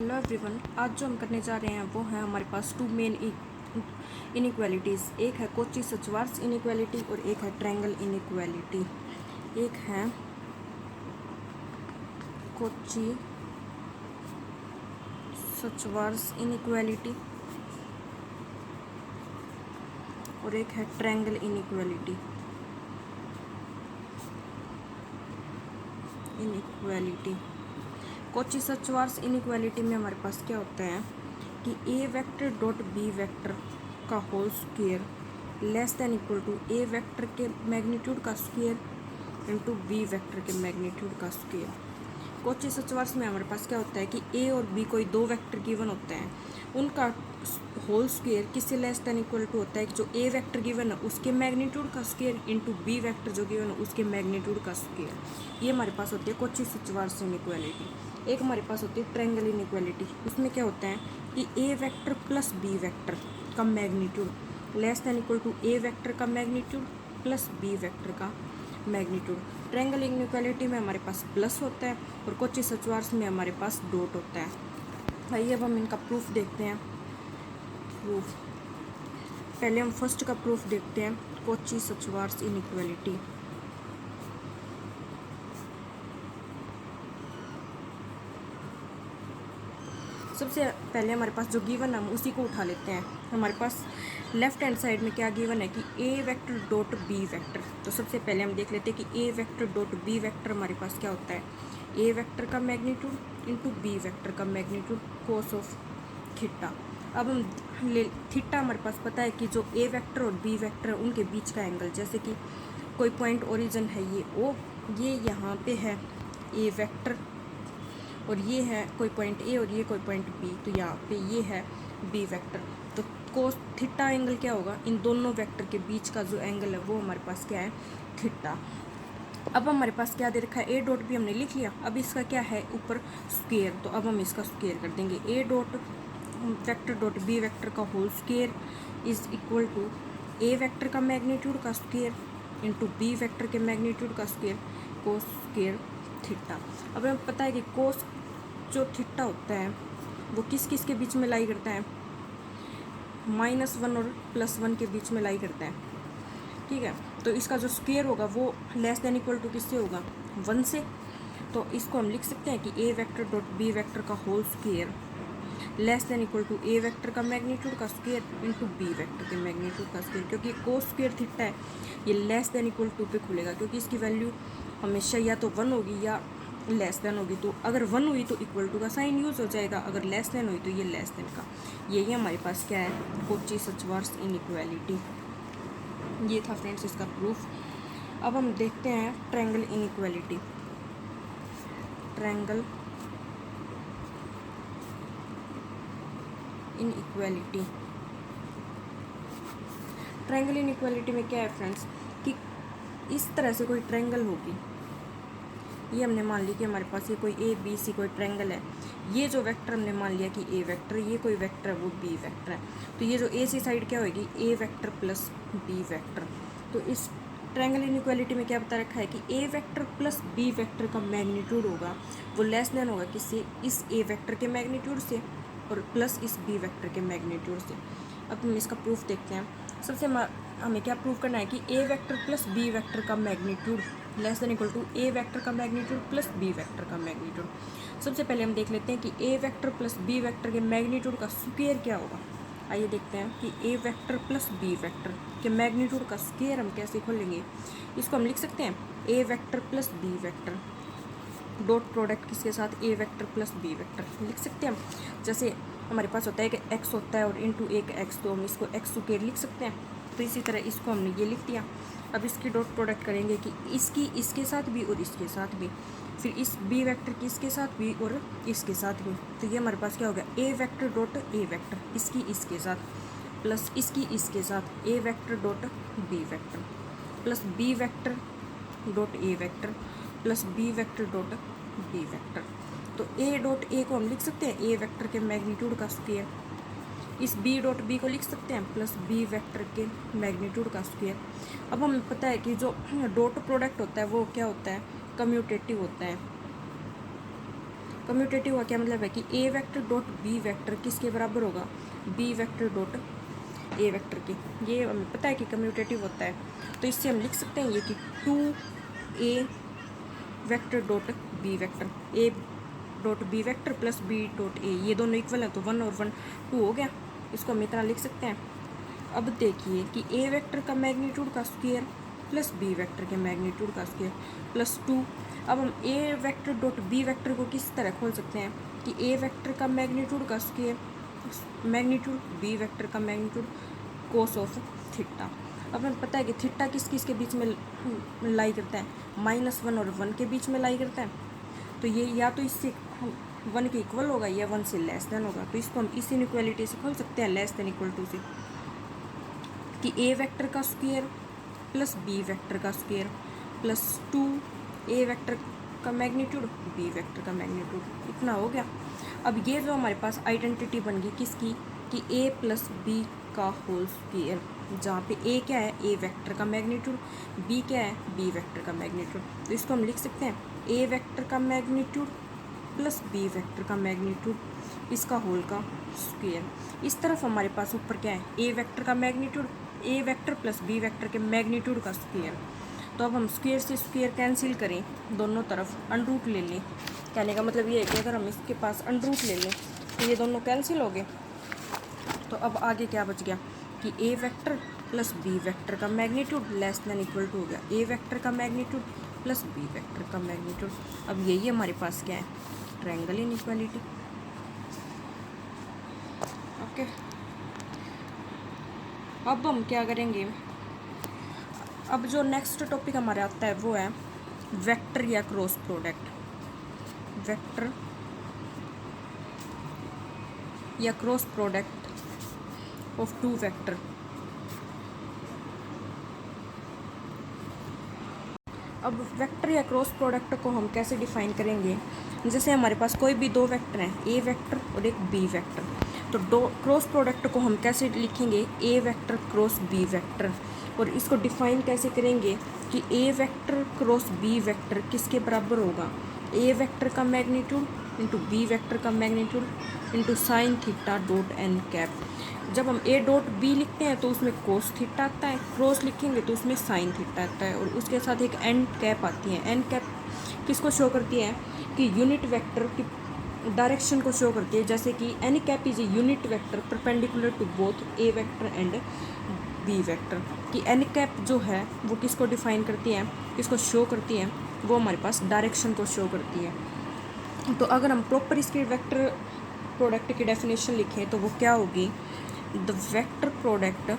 Hello everyone, आज जो हम करने जा रहे हैं वो है हमारे पास टू मेन इनइक्वालिटीज़। एक है कोची श्वार्ट्ज इनइक्वालिटी और एक है ट्रायंगल इनइक्वालिटी। एक है कोची श्वार्ट्ज इनइक्वालिटी और एक है triangle inequality. Cauchy Schwarz inequality में हमारे पास क्या होता है कि A vector dot B vector का whole square less than equal to A vector के मैग्नीट्यूड का स्क्वायर इनटू बी वेक्टर के मैग्नीट्यूड का स्क्वायर। कोची श्वार्ट्ज में हमारे पास क्या होता है कि ए और बी कोई दो वेक्टर गिवन होते हैं, उनका होल स्क्वायर किससे लेस देन इक्वल टू होता है कि जो ए वेक्टर गिवन है उसके मैग्नीट्यूड का स्क्वायर इनटू बी वेक्टर जो गिवन है उसके मैग्नीट्यूड का स्क्वायर। ये हमारे पास होती है कोची श्वार्ट्ज इनइक्वालिटी। एक हमारे पास होती है ट्रायंगल इनइक्वालिटी। उसमें क्या होता है कि A vector plus B vector का magnitude less than equal to A vector का मैग्नीट्यूड प्लस बी वेक्टर का मैग्नीट्यूड। ट्रायंगल इनइक्वालिटी में हमारे पास प्लस होता है और कोची श्वार्ट्ज में हमारे पास डॉट होता है। आइए अब हम इनका प्रूफ देखते हैं। प्रूफ पहले हम फर्स्ट का प्रूफ देखते हैं, कोची श्वार्ट्ज इनइक्वालिटी। सबसे पहले हमारे पास जो गिवन है हम उसी को उठा लेते हैं। हमारे पास लेफ्ट हैंड साइड में क्या गिवन है कि A vector dot B vector. तो सबसे पहले हम देख लेते हैं कि A vector dot B vector हमारे पास क्या होता है, ए वेक्टर का मैग्नीट्यूड इनटू बी वेक्टर का मैग्नीट्यूड कोस ऑफ थीटा। अब हम थीटा हमारे पास पता है कि जो ए वेक्टर और बी वेक्टर उनके बीच का एंगल, जैसे कि कोई पॉइंट ओरिजिन है ये ओ, ये यहाँ पे है ए वेक्टर और ये है कोई पॉइंट ए और ये कोई पॉइंट बी, तो यहाँ पे ये है बी वेक्टर। तो कोस थीटा एंगल क्या होगा, इन दोनों वेक्टर के बीच का जो एंगल है वो हमारे पास क्या है, थीटा। अब हमारे पास क्या दे रखा है, ए डॉट भी हमने लिख लिया। अब इसका क्या है ऊपर स्क्वायर, तो अब हम इसका स्क्वायर कर देंगे। A dot vector dot B vector का whole square is equal to A vector का मैग्नीट्यूड का स्क्वायर इंटू बी वेक्टर के मैग्नीट्यूड का स्क्वायर कोस स्क्वायर थीटा। अब हमें पता है कि कोस जो थीटा होता है वो किस किस के बीच में लाई करता है, -1 और +1 के बीच में लाई करता है। ठीक है, तो इसका जो स्क्वायर होगा वो लेस देन इक्वल टू किससे होगा, 1 से। तो इसको हम लिख सकते हैं कि A vector dot B vector का whole square less than equal to A vector का मैग्नीट्यूड का स्क्वायर इनटू बी वेक्टर के मैग्नीट्यूड का स्क्वायर। क्योंकि कोस स्क्वायर थीटा है ये लेस देन इक्वल टू पे खुलेगा, क्योंकि इसकी वैल्यू हमेशा या तो 1 होगी या लेस देन होगी। तो अगर 1 हुई तो इक्वल टू का साइन यूज हो जाएगा, अगर लेस देन हुई तो ये लेस देन का। यही हमारे पास क्या है, कोची श्वार्ट्ज इनइक्वालिटी। ये था फ्रेंड्स इसका प्रूफ। अब हम देखते हैं triangle inequality. Triangle inequality, triangle inequality में क्या है फ्रेंड्स कि इस तरह से कोई ट्रायंगल होगी, ये हमने मान लिया कि हमारे पास ये कोई ए बी सी कोई ट्रायंगल है। ये जो वेक्टर हमने मान लिया कि ए वेक्टर, ये कोई वेक्टर है वो बी वेक्टर है। तो ये जो ए सी साइड क्या होगी, ए वेक्टर प्लस बी वेक्टर। तो इस ट्रायंगल इनइक्वालिटी में क्या बता रखा है कि A vector plus B vector का मैग्नीट्यूड होगा वो लेस देन होगा किससे, इस ए वेक्टर के मैग्नीट्यूड से और प्लस इस बी वेक्टर के मैग्नीट्यूड से। अब हम इसका प्रूफ देखते हैं। सबसे हमें क्या प्रूफ करना है कि A vector plus B vector का magnitude less than equal to A vector का मैग्नीट्यूड प्लस बी वेक्टर का मैग्नीट्यूड। सबसे पहले हम देख लेते हैं कि A vector plus B vector के मैग्नीट्यूड का स्क्वायर क्या होगा। आइए देखते हैं कि A vector plus B vector के मैग्नीट्यूड का स्क्वायर हम कैसे खोलेंगे। इसको हम लिख सकते हैं A vector plus B vector dot product किसके साथ, A vector plus B vector लिख सकते हैं हम। जैसे हमारे पास होता है कि एक्स होता है और इनटू एक एक्स, तो हम इसको एक्स स्क्वायर लिख सकते हैं। तो इसी तरह इसको हमने ये लिख दिया। अब इसकी डॉट प्रोडक्ट करेंगे कि इसकी इसके साथ भी और इसके साथ भी, फिर इस बी वेक्टर की इसके साथ भी और इसके साथ भी। तो ये हमारे पास क्या हो गया, A vector dot A vector इसकी इसके साथ प्लस इसकी इसके साथ A vector dot B vector plus B vector dot A vector plus B vector dot B vector. तो ए डॉट ए को हम लिख सकते हैं ए वेक्टर के मैग्नीट्यूड का स्क्वायर, इस बी डॉट बी को लिख सकते हैं प्लस बी वेक्टर के मैग्नीट्यूड का स्क्वायर। अब हमें पता है कि जो डॉट प्रोडक्ट होता है वो क्या होता है, कम्यूटेटिव होता है। कम्यूटेटिव का क्या मतलब है कि A vector dot B vector किसके बराबर होगा, B vector dot A vector के। ये हमें पता है कि कम्यूटेटिव होता है, तो इससे हम लिख सकते हैं ये कि 2a vector dot B vector, A dot B vector plus B dot A, ये दोनों इक्वल हैं तो 1 और 1 2 हो गया। इसको हम इतना लिख सकते हैं। अब देखिए कि ए वेक्टर का मैग्नीट्यूड का स्क्वायर प्लस बी वेक्टर के मैग्नीट्यूड का स्क्वायर प्लस 2। अब हम A vector dot B vector को किस तरह खोल सकते हैं कि ए वेक्टर का मैग्नीट्यूड का स्क्वायर मैग्नीट्यूड बी वेक्टर का मैग्नीट्यूड कोस ऑफ थीटा। अब हमें पता है कि थीटा किस किस के बीच में लाई करता है, -1 और 1 के बीच में लाई करता है। तो ये या तो इससे 1 के इक्वल होगा या 1 से लेस देन होगा। तो इसको हम इस इनइक्वालिटी से खोल सकते हैं, लेस देन इक्वल टू से, कि ए वेक्टर का स्क्वायर प्लस बी वेक्टर का स्क्वायर प्लस 2 ए वेक्टर का मैग्नीट्यूड बी वेक्टर का मैग्नीट्यूड, इतना हो गया। अब ये जो हमारे पास आइडेंटिटी बन गई किसकी, कि ए प्लस बी का होल स्क्वायर, जहाँ पे ए क्या है, ए वेक्टर का मैग्नीट्यूड, बी क्या है, बी वेक्टर का मैग्नीट्यूड। तो इसको हम लिख सकते हैं ए वेक्टर का मैग्नीट्यूड प्लस बी वेक्टर का मैग्नीट्यूड, इसका होल का स्क्वायर। इस तरफ हमारे पास ऊपर क्या है, ए वेक्टर का मैग्नीट्यूड, ए वेक्टर प्लस बी वेक्टर के मैग्नीट्यूड का स्क्वायर। तो अब हम स्क्वायर से स्क्वायर कैंसिल करें, दोनों तरफ अंडरूट ले लें। कहने का मतलब ये है कि अगर हम इसके पास अंडरूट ले लें तो ये दोनों कैंसिल हो गए। तो अब आगे क्या बच गया कि A vector plus B vector का magnitude less than equal to हो गया ए वेक्टर का मैग्नीट्यूड प्लस बी वेक्टर का मैग्नीट्यूड। अब यही हमारे पास क्या है, ट्रायंगल इनइक्वालिटी। ओके, अब हम क्या करेंगे, अब जो नेक्स्ट टॉपिक हमारे आता है वो है वेक्टर या क्रॉस प्रोडक्ट। वेक्टर या cross product of two vector. अब वेक्टर या क्रॉस प्रोडक्ट को हम कैसे डिफाइन करेंगे, जैसे हमारे पास कोई भी दो वेक्टर हैं, ए वेक्टर और एक बी वेक्टर, तो दो क्रॉस प्रोडक्ट को हम कैसे लिखेंगे, A vector cross B vector. और इसको डिफाइन कैसे करेंगे कि A vector cross B vector किसके बराबर होगा, ए वेक्टर का मैग्नीट्यूड इंटू बी वेक्टर का magnitude into sine theta dot N cap. जब हम ए डॉट बी लिखते हैं तो उसमें कोस थीटा आता है, क्रॉस लिखेंगे तो उसमें साइन थीटा आता है, और उसके साथ एक एन कैप आती है। एन कैप किसको शो करती है कि यूनिट वेक्टर की डायरेक्शन को शो करती है, जैसे कि N cap is a unit vector perpendicular to both A vector and B vector. कि एन कैप जो है वो किसको डिफाइन करती है, किसको शो करती है, वो हमारे पास डायरेक्शन को शो करती है। तो अगर हम प्रॉपर इसके वेक्टर प्रोडक्ट की डेफिनेशन लिखें तो वो क्या होगी, the vector product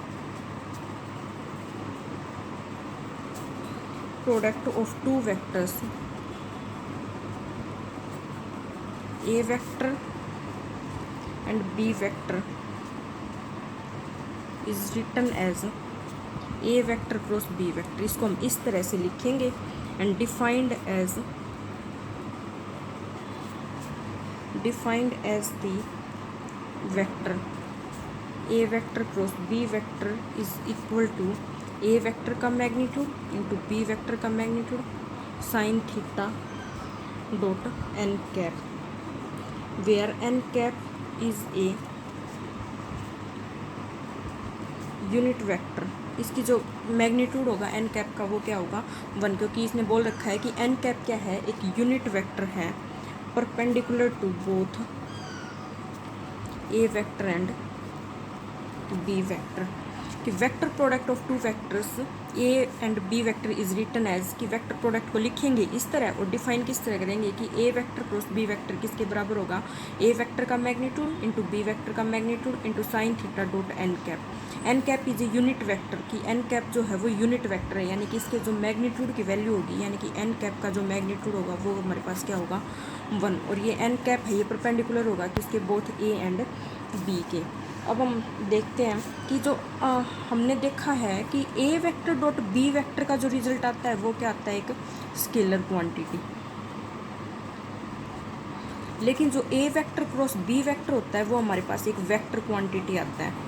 of two vectors, A vector and B vector is written as A vector cross B vector. इसको हम इस तरह से लिखेंगे and defined as the vector A vector cross B vector is equal to A vector का magnitude into B vector का magnitude sine theta dot N cap, where N cap is a unit vector. इसकी जो magnitude होगा N cap का वो क्या होगा 1, क्योंकि इसने बोल रखा है कि एन कैप क्या है, एक यूनिट वेक्टर है perpendicular to both A vector and B vector. कि vector product of two vectors A and B vector is written as, कि वेक्टर प्रोडक्ट को लिखेंगे इस तरह और डिफाइन किस तरह करेंगे कि A vector cross B vector किसके बराबर होगा, ए वेक्टर का मैग्नीट्यूड इंटू बी वेक्टर का magnitude into sine theta dot N cap. N cap is a unit vector, कि एन कैप जो है वो यूनिट वेक्टर है, यानी कि इसके जो मैग्नीट्यूड की वैल्यू होगी, यानी कि एन कैप का जो मैग्नीट्यूड होगा वो हमारे पास क्या होगा 1, और ये एन कैप है ये परपेंडिकुलर होगा किसके, बोथ ए एंड बी के। अब हम देखते हैं कि जो हमने देखा है कि A vector dot B vector का जो रिजल्ट आता है वो क्या आता है, एक स्केलर क्वांटिटी। लेकिन जो ए वेक्टर क्रॉस बी वेक्टर होता है वो हमारे पास एक वेक्टर क्वांटिटी आता है।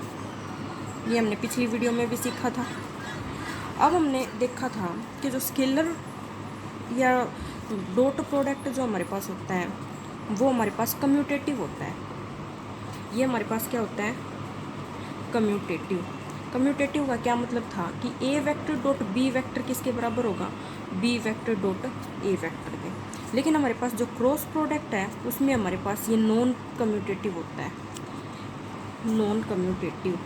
ये हमने पिछली वीडियो में भी सीखा था। अब हमने देखा था कि जो स्केलर या डॉट प्रोडक्ट जो हमारे पास होता है वो हमारे पास कम्यूटेटिव होता है। ये हमारे पास क्या होता है, कम्यूटेटिव। कम्यूटेटिव का क्या मतलब था कि A vector dot B vector किसके बराबर होगा, B vector dot A vector के। लेकिन हमारे पास जो क्रॉस प्रोडक्ट है उसमें हमारे पास ये नॉन कम्यूटेटिव होता है, नॉन कम्यूटेटिव।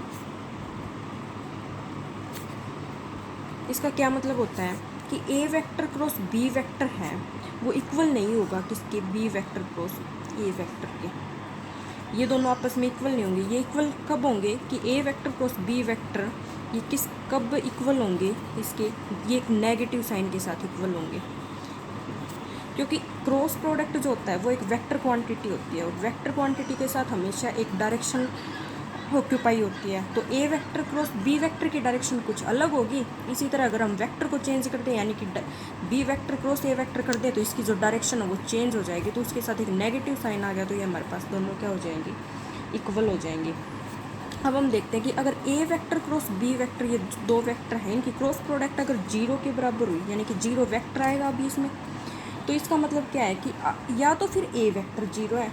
इसका क्या मतलब होता है कि A vector cross B vector है वो इक्वल नहीं होगा किसके, B vector cross A vector के। ये दोनों आपस में इक्वल नहीं होंगे। ये इक्वल कब होंगे कि A vector cross B vector ये किस कब इक्वल होंगे इसके, ये एक नेगेटिव साइन के साथ इक्वल होंगे। क्योंकि क्रॉस प्रोडक्ट जो होता है वो एक वेक्टर क्वांटिटी होती है और वेक्टर क्वांटिटी के साथ हमेशा एक डायरेक्शन ऑक्यूपाई होती है। तो ए वेक्टर क्रॉस बी वेक्टर की डायरेक्शन कुछ अलग होगी। इसी तरह अगर हम वेक्टर को चेंज करते हैं यानी कि B vector cross A vector कर दें तो इसकी जो डायरेक्शन है वो चेंज हो जाएगी। तो उसके साथ एक नेगेटिव साइन आ गया तो ये हमारे पास दोनों क्या हो जाएंगे, इक्वल हो जाएंगे। अब हम देखते हैं कि अगर ए वेक्टर क्रॉस बी वेक्टर, ये दो वेक्टर हैं, इनकी क्रॉस प्रोडक्ट अगर 0 के बराबर हुई यानी कि 0 वेक्टर आएगा अभी इसमें, तो इसका मतलब क्या है कि या तो फिर ए वेक्टर 0 है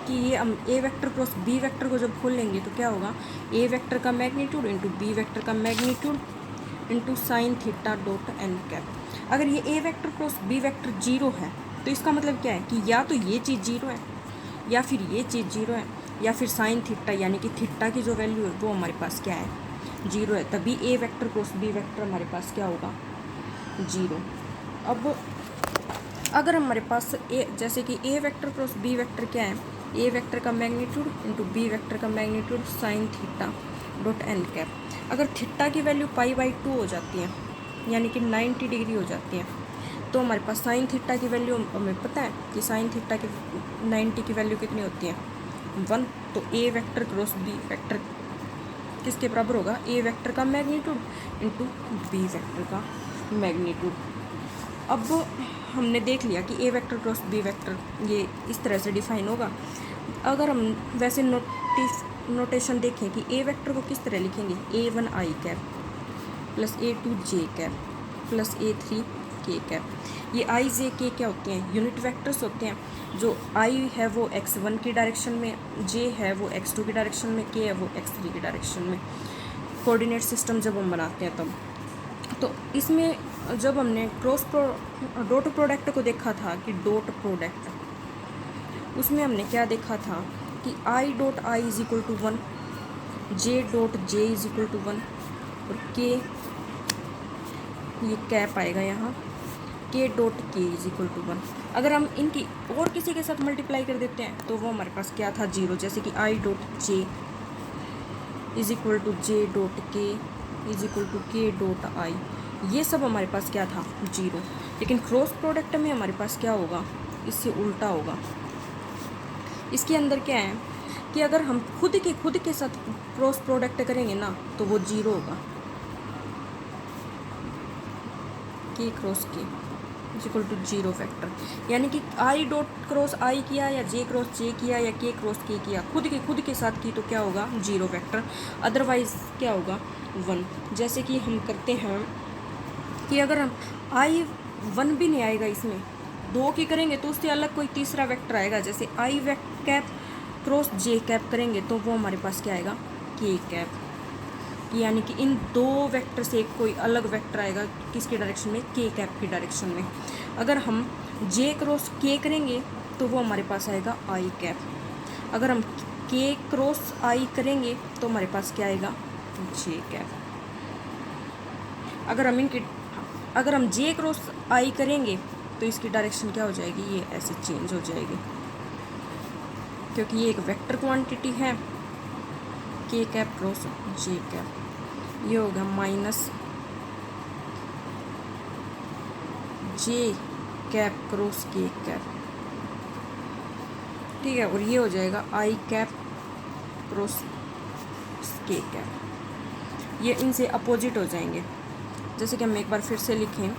कि ये हम A vector cross B vector को जब खोल लेंगे तो क्या होगा, ए वेक्टर का मैग्नीट्यूड इंटू बी वेक्टर का magnitude into sine theta dot N cap. अगर ये A vector cross B vector 0 है तो इसका मतलब क्या है कि या तो ये चीज़ 0 है या फिर ये चीज़ 0 है या फिर साइन थीटा यानी कि थीटा की जो वैल्यू है वो हमारे पास क्या है, 0 है। तभी ए वेक्टर क्रॉस बी वेक्टर हमारे पास क्या होगा, 0। अब अगर हमारे पास जैसे कि A vector cross B vector क्या है, ए वेक्टर का मैग्नीट्यूड इंटू बी वेक्टर का magnitude sine theta dot N cap. अगर थीटा की वैल्यू π/2 हो जाती है यानी कि 90 डिग्री हो जाती है तो हमारे पास साइन थीटा की वैल्यू हमें पता है कि साइन थीटा की 90 की वैल्यू कितनी होती है, 1। तो ए वेक्टर क्रॉस बी वेक्टर किसके बराबर होगा, ए वेक्टर का मैग्नीट्यूड इंटू बी वेक्टर का मैग्नीट्यूड। अब हमने देख लिया कि A vector cross B vector ये इस तरह से डिफाइन होगा। अगर हम वैसे नोटेशन देखें कि ए वेक्टर को किस तरह लिखेंगे, A1 i cap plus A2 j cap plus A3 k cap. ये i j k क्या होते हैं, यूनिट वेक्टर्स होते हैं। जो i है वो x1 की डायरेक्शन में, j है वो x2 की डायरेक्शन में, k है वो x3 की डायरेक्शन में। कोऑर्डिनेट सिस्टम जब हम बनाते हैं तब तो इसमें जब हमने डॉट प्रोडक्ट को देखा था कि डॉट प्रोडक्ट, उसमें हमने क्या देखा था कि I dot I is equal to 1, J dot J is equal to 1 और के, ये कैप आएगा यहाँ, के dot K is equal to 1। अगर हम इनकी और किसी के साथ मल्टीप्लाई कर देते हैं तो वो हमारे पास क्या था, 0। जैसे कि I dot J is equal to J dot K is equal to K dot I, ये सब हमारे पास क्या था, 0। लेकिन क्रॉस प्रोडक्ट में हमारे पास क्या होगा, इससे उल्टा होगा। इसके अंदर क्या है कि अगर हम खुद के साथ क्रॉस प्रोडक्ट करेंगे ना तो वो 0 होगा, के क्रॉस के इज इक्वल टू 0 वेक्टर। यानी कि आई डॉट क्रॉस आई किया या जे क्रॉस जे किया या के क्रॉस के किया, खुद के साथ की तो क्या होगा, 0 वेक्टर। अदरवाइज क्या होगा, 1। जैसे कि हम करते हैं कि अगर हम आई 1 भी नहीं आएगा इसमें, 2 की करेंगे तो उससे अलग कोई तीसरा वेक्टर आएगा। जैसे आई कैप क्रॉस जे कैप करेंगे तो वो हमारे पास क्या आएगा, के कैप। यानी कि इन 2 वेक्टर से कोई अलग वेक्टर आएगा किसकी डायरेक्शन में, के कैप की डायरेक्शन में। अगर हम जे क्रॉस के करेंगे तो वो हमारे पास आएगा आई कैप। अगर हम के क्रॉस आई करेंगे तो हमारे पास क्या आएगा, जे कैप। अगर हम जे क्रॉस आई करेंगे तो इसकी डायरेक्शन क्या हो जाएगी, ये ऐसे चेंज हो जाएगी क्योंकि ये एक वेक्टर क्वांटिटी है, के कैप क्रॉस जे कैप। ये होगा माइनस जे कैप क्रॉस के कैप, ठीक है। और ये हो जाएगा आई कैप क्रॉस के कैप। ये इनसे अपोजिट हो जाएंगे। जैसे कि हम एक बार फिर से लिखें,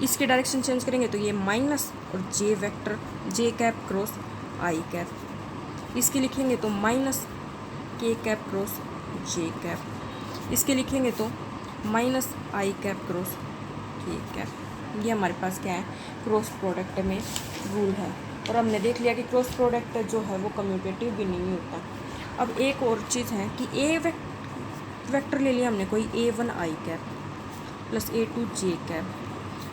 इसके डायरेक्शन चेंज करेंगे तो ये माइनस और जे वेक्टर जे कैप क्रॉस आई कैप। इसके लिखेंगे तो माइनस के कैप क्रॉस जे कैप। इसके लिखेंगे तो माइनस आई कैप क्रॉस के कैप। ये हमारे पास क्या है, क्रॉस प्रोडक्ट में रूल है। और हमने देख लिया कि क्रॉस प्रोडक्ट जो है वो कम्यूटेटिव भी नहीं होता। अब एक और चीज़ है कि ए वेक्टर ले लिया हमने कोई A1 I cap plus A2 J cap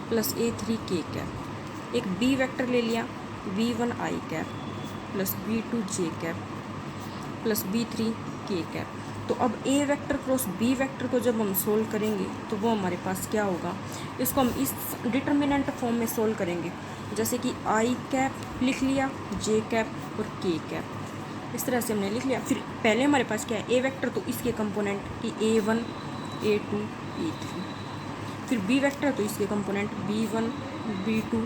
plus A3 K cap, एक बी वेक्टर ले लिया B1 I cap plus B2 J cap plus B3 K cap. तो अब ए वेक्टर क्रॉस बी वेक्टर को जब हम सोल्व करेंगे तो वो हमारे पास क्या होगा, इसको हम इस डिटर्मिनेंट फॉर्म में सोल्व करेंगे, जैसे कि आई कैप लिख लिया, जे कैप और के कैप, इस तरह से हमने लिख लिया। फिर पहले हमारे पास क्या है, ए वेक्टर, तो इसके कंपोनेंट कि A1 A2 A3, फिर बी वेक्टर तो इसके कंपोनेंट B1 B2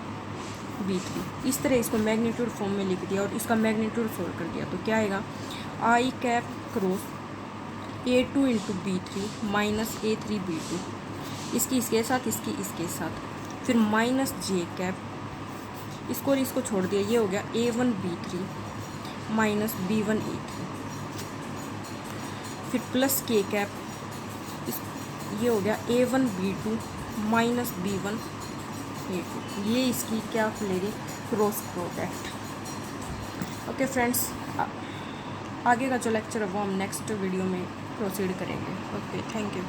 B3, इस तरह इसको मैग्नीट्यूड फॉर्म में लिख दिया और इसका मैग्नीट्यूड सोल्व कर दिया। तो क्या आएगा, I cap cross A2 into B3 minus A3 B2, इसकी इसके साथ, इसकी इसके साथ, फिर माइनस जे कैप, इसको और इसको छोड़ दिया, ये हो गया A1 B3 minus B1 A3, फिर प्लस के कैप, ये हो गया A1 B2 minus B1 A2, ये इसकी क्या खुलेगी, क्रॉस प्रोडक्ट। ओके फ्रेंड्स, आगे का जो लेक्चर है वो हम नेक्स्ट वीडियो में प्रोसीड करेंगे। Okay, thank you.